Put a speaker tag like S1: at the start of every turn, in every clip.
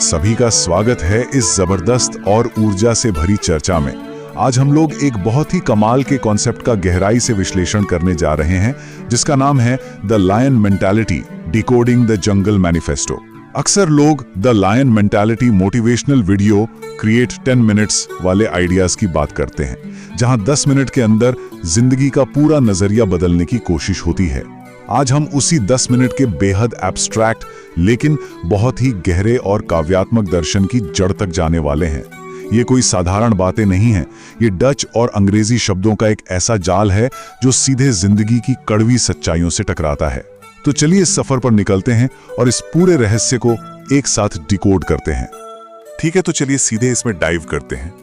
S1: सभी का स्वागत है इस जबरदस्त और ऊर्जा से भरी चर्चा में। आज हम लोग एक बहुत ही कमाल के कॉन्सेप्ट का गहराई से विश्लेषण करने जा रहे हैं, जिसका नाम है the lion mentality, decoding the jungle manifesto. अक्सर लोग the lion mentality motivational video create 10 minutes वाले आइडियाज की बात करते हैं, जहां 10 मिनट के अंदर जिंदगी का पूरा नजरिया बदलने की कोशिश होती है। आज हम उसी 10 मिनट के बेहद एब्स्ट्रैक्ट लेकिन बहुत ही गहरे और काव्यात्मक दर्शन की जड़ तक जाने वाले हैं। ये कोई साधारण बातें नहीं हैं, ये डच और अंग्रेजी शब्दों का एक ऐसा जाल है जो सीधे जिंदगी की कड़वी सच्चाइयों से टकराता है। तो चलिए इस सफर पर निकलते हैं और इस पूरे रहस्य को एक साथ डिकोड करते हैं। ठीक है, तो चलिए सीधे इसमें डाइव करते हैं।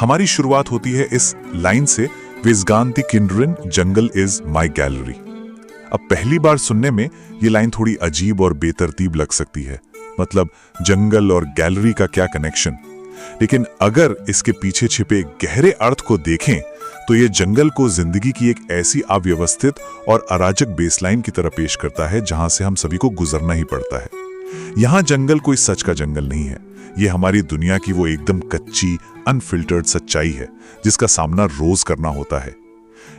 S1: हमारी शुरुआत होती है इस लाइन से, विज़गांति किंड्रिन, जंगल इज माई गैलरी। अब पहली बार सुनने में ये लाइन थोड़ी अजीब और बेतरतीब लग सकती है, मतलब जंगल और गैलरी का क्या कनेक्शन। लेकिन अगर इसके पीछे छिपे गहरे अर्थ को देखें तो ये जंगल को जिंदगी की एक ऐसी अव्यवस्थित और अराजक बेसलाइन की तरह पेश करता है जहां से हम सभी को गुजरना ही पड़ता है। यहां जंगल कोई सच का जंगल नहीं है, ये हमारी दुनिया की वो एकदम कच्ची अनफिल्टर्ड सच्चाई है जिसका सामना रोज करना होता है।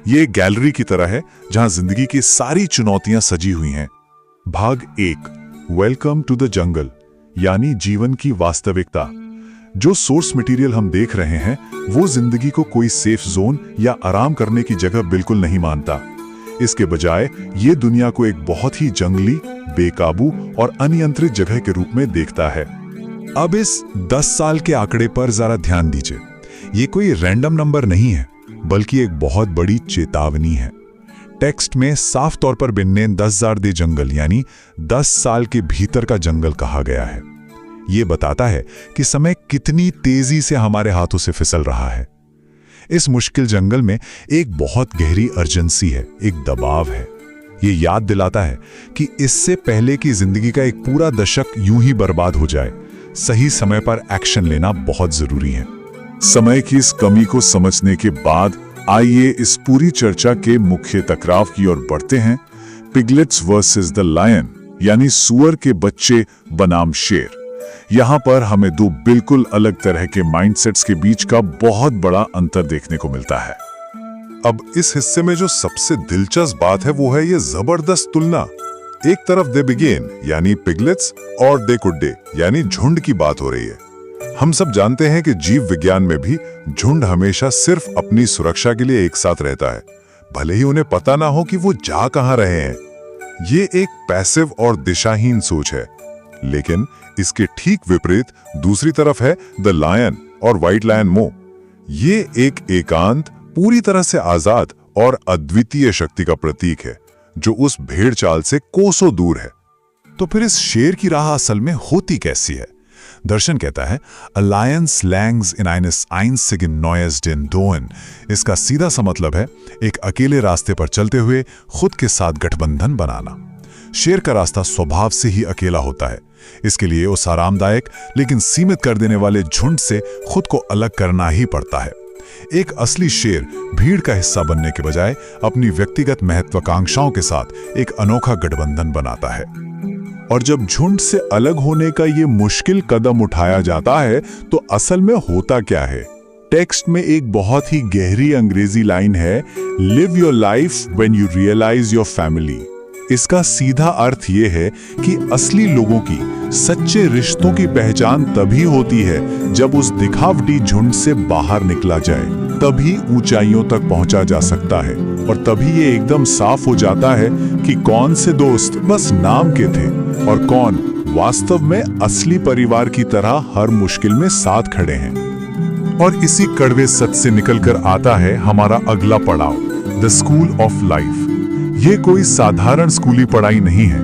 S1: ये गैलरी की तरह है जहां जिंदगी की सारी चुनौतियां सजी हुई हैं। भाग 1, वेलकम टू द जंगल, यानी जीवन की वास्तविकता। जो सोर्स मटेरियल हम देख रहे हैं वो जिंदगी को कोई सेफ जोन या आराम करने की जगह बिल्कुल नहीं मानता। इसके बजाय ये दुनिया को एक बहुत ही जंगली, बेकाबू और अनियंत्रित जगह के रूप में देखता है। अब इस 10 साल के आंकड़े पर जरा ध्यान दीजिए। ये कोई रैंडम नंबर नहीं है, बल्कि एक बहुत बड़ी चेतावनी है। टेक्स्ट में साफ तौर पर बिन्ने 10,000 दे जंगल यानी 10 साल के भीतर का जंगल कहा गया है। ये बताता है कि समय कितनी तेजी से हमारे हाथों से फिसल रहा है। इस मुश्किल जंगल में एक बहुत गहरी अर्जेंसी है, एक दबाव है। ये याद दिलाता है कि इससे पहले की जिंदगी का एक पूरा दशक यूं ही बर्बाद हो जाए, सही समय पर एक्शन लेना बहुत जरूरी है। समय की इस कमी को समझने के बाद आइए इस पूरी चर्चा के मुख्य टकराव की ओर बढ़ते हैं। पिगलेट्स वर्सेस द लायन, यानी सुअर के बच्चे बनाम शेर। यहां पर हमें दो बिल्कुल अलग तरह के माइंडसेट्स के बीच का बहुत बड़ा अंतर देखने को मिलता है। अब इस हिस्से में जो सबसे दिलचस्प बात है वो है ये जबरदस्त तुलना। एक तरफ दे बिगेन यानी पिगलेट्स और दे कुड डे यानी झुंड की बात हो रही है। हम सब जानते हैं कि जीव विज्ञान में भी झुंड हमेशा सिर्फ अपनी सुरक्षा के लिए एक साथ रहता है, भले ही उन्हें पता ना हो कि वो जा कहां रहे हैं। ये एक पैसिव और दिशाहीन सोच है। लेकिन इसके ठीक विपरीत दूसरी तरफ है द लायन और व्हाइट लायन मो। ये एक एकांत, पूरी तरह से आजाद और अद्वितीय शक्ति का प्रतीक है जो उस भेड़ चाल से कोसों दूर है। तो फिर इस शेर की राह असल में होती कैसी है? दर्शन कहता है, A lion slangs in eines einzigen neues den Doen। इसका सीधा सा मतलब है एक अकेले रास्ते पर चलते हुए खुद के साथ गठबंधन बनाना। शेर का रास्ता स्वभाव से ही अकेला होता है, इसके लिए उस आरामदायक लेकिन सीमित कर देने वाले झुंड से खुद को अलग करना ही पड़ता है। एक असली शेर भीड़ का हिस्सा बनने के बजाय अपनी व्यक्तिगत महत्वाकांक्षाओं के साथ एक अनोखा गठबंधन बनाता है। और जब झुंड से अलग होने का ये मुश्किल कदम उठाया जाता है तो असल में होता क्या है? टेक्स्ट में एक बहुत ही गहरी अंग्रेजी लाइन है, live your life when you realize your family. इसका सीधा अर्थ ये है कि असली लोगों की, सच्चे रिश्तों की पहचान तभी होती है जब उस दिखावटी झुंड से बाहर निकला जाए, तभी ऊंचाइयों तक पहुंचा जा सकता है और तभी ये एकदम साफ हो जाता है कि कौन से दोस्त बस नाम के थे और कौन वास्तव में असली परिवार की तरह हर मुश्किल में साथ खड़े हैं। और इसी कड़वे सच से निकलकर आता है हमारा अगला पड़ाव, द स्कूल ऑफ लाइफ। ये कोई साधारण स्कूली पढ़ाई नहीं है,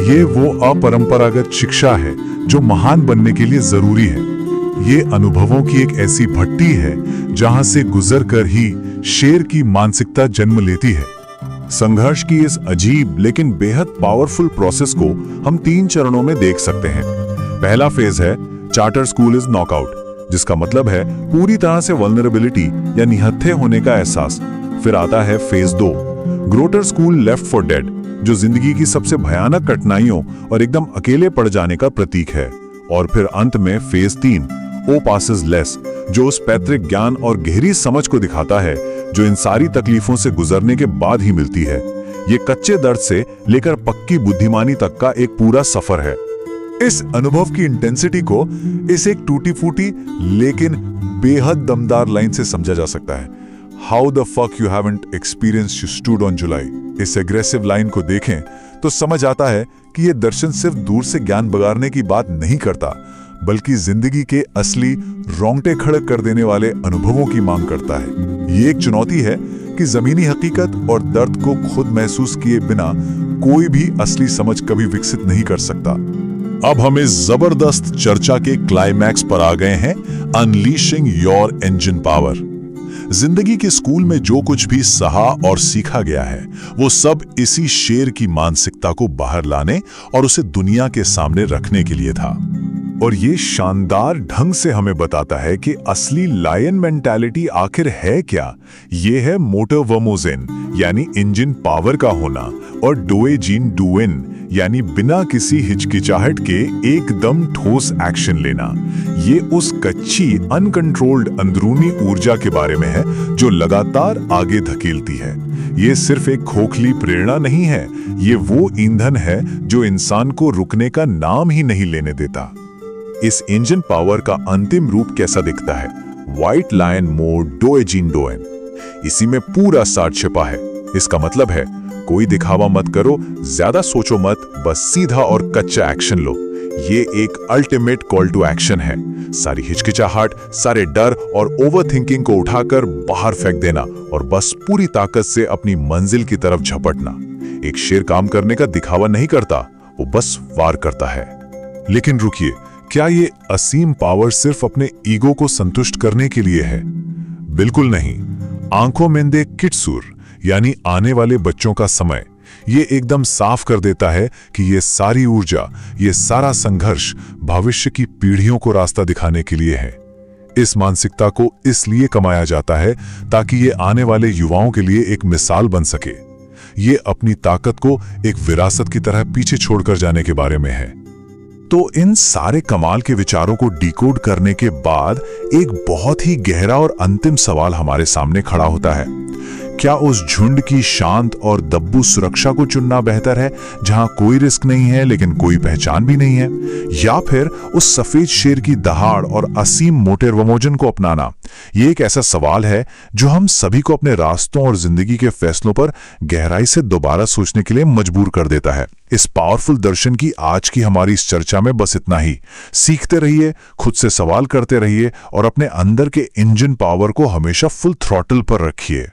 S1: ये वो अपरंपरागत शिक्षा है जो महान बनने के लिए जरूरी है। ये अनुभवों की एक ऐसी भट्टी है जहां से गुजरकर ही शेर की मानसिकता जन्म लेती है। संघर्ष की इस अजीब लेकिन बेहद पावरफुल प्रोसेस को हम 3 चरणों में देख सकते हैं। पहला फेज है चार्टर स्कूल इज नॉकआउट, जिसका मतलब है पूरी तरह से वल्नरेबिलिटी या निहत्थे होने का एहसास। फिर आता है phase 2, greater school left for dead, जो जिंदगी की सबसे भयानक कठिनाइयों और एकदम अकेले पड़ जाने का प्रतीक है। और फिर अंत में फेज 3 ओ पासेस लेस, जो उस पैतृक ज्ञान और गहरी समझ को दिखाता है जो इन सारी तकलीफों से गुजरने के बाद ही मिलती है। ये कच्चे दर्द से लेकर पक्की बुद्धिमानी तक का एक पूरा सफर है। इस अनुभव की इंटेंसिटी को इस एक टूटी फूटी लेकिन बेहद दमदार लाइन से समझा जा सकता है, how the fuck you haven't experienced you stood on July. इस एग्रेसिव लाइन को देखें तो समझ आता है कि यह दर्शन सिर्फ दूर से ज्ञान बगाड़ने की बात नहीं करता, बल्कि जिंदगी के असली रोंगटे खड़े कर देने वाले अनुभवों की मांग करता है। ये एक चुनौती है कि जमीनी हकीकत और दर्द को खुद महसूस किए बिना कोई भी असली समझ कभी विकसित नहीं कर सकता। अब हम इस जबरदस्त चर्चा के क्लाइमैक्स पर आ गए हैं, अनलीशिंग योर इंजन पावर। जिंदगी के स्कूल में जो कुछ भी सहा और सीखा गया है वो सब इसी शेर की मानसिकता को बाहर लाने और उसे दुनिया के सामने रखने के लिए था। और ये शानदार ढंग से हमें बताता है कि असली लायन मेंटालिटी आखिर है क्या। ये है मोटर वर्मोजेन यानी इंजन पावर का होना, और डोए जीन डुएन यानी बिना किसी हिचकिचाहट के एकदम ठोस एक्शन लेना। ये उस कच्ची अनकंट्रोल्ड अंदरूनी ऊर्जा के बारे में है जो लगातार आगे धकेलती है। ये सिर्फ एक खोखली प्रेरणा नहीं है, ये वो ईंधन है जो इंसान को रुकने का नाम ही नहीं लेने देता। इस इंजन पावर का अंतिम रूप कैसा दिखता है? व्हाइट लायन मोड डोए जीन डोएन, इसी में पूरा सार छिपा है। इसका मतलब है कोई दिखावा मत करो, ज्यादा सोचो मत, बस सीधा और कच्चा एक्शन लो। ये एक अल्टीमेट कॉल टू एक्शन है। सारी हिचकिचाहट, सारे डर और ओवरथिंकिंग को उठाकर बाहर फेंक देना और बस पूरी ताकत से अपनी मंजिल की तरफ झपटना। एक शेर काम करने का दिखावा नहीं करता, वो बस वार करता है। लेकिन रुकिए, क्या ये असीम पावर सिर्फ अपने ईगो को संतुष्ट करने के लिए है? बिल्कुल नहीं। आंखों मेंदे किटसूर यानी आने वाले बच्चों का समय ये एकदम साफ कर देता है कि ये सारी ऊर्जा, ये सारा संघर्ष भविष्य की पीढ़ियों को रास्ता दिखाने के लिए है। इस मानसिकता को इसलिए कमाया जाता है ताकि ये आने वाले युवाओं के लिए एक मिसाल बन सके। ये अपनी ताकत को एक विरासत की तरह पीछे छोड़कर जाने के बारे में है। तो इन सारे कमाल के विचारों को डिकोड करने के बाद एक बहुत ही गहरा और अंतिम सवाल हमारे सामने खड़ा होता है। क्या उस झुंड की शांत और दब्बू सुरक्षा को चुनना बेहतर है जहां कोई रिस्क नहीं है लेकिन कोई पहचान भी नहीं है, या फिर उस सफेद शेर की दहाड़ और असीम मोटर वर्मोजेन को अपनाना? ये एक ऐसा सवाल है जो हम सभी को अपने रास्तों और जिंदगी के फैसलों पर गहराई से दोबारा सोचने के लिए मजबूर कर देता है। इस पावरफुल दर्शन की आज की हमारी इस चर्चा में बस इतना ही। सीखते रहिए, खुद से सवाल करते रहिए और अपने अंदर के इंजन पावर को हमेशा फुल थ्रॉटल पर रखिए।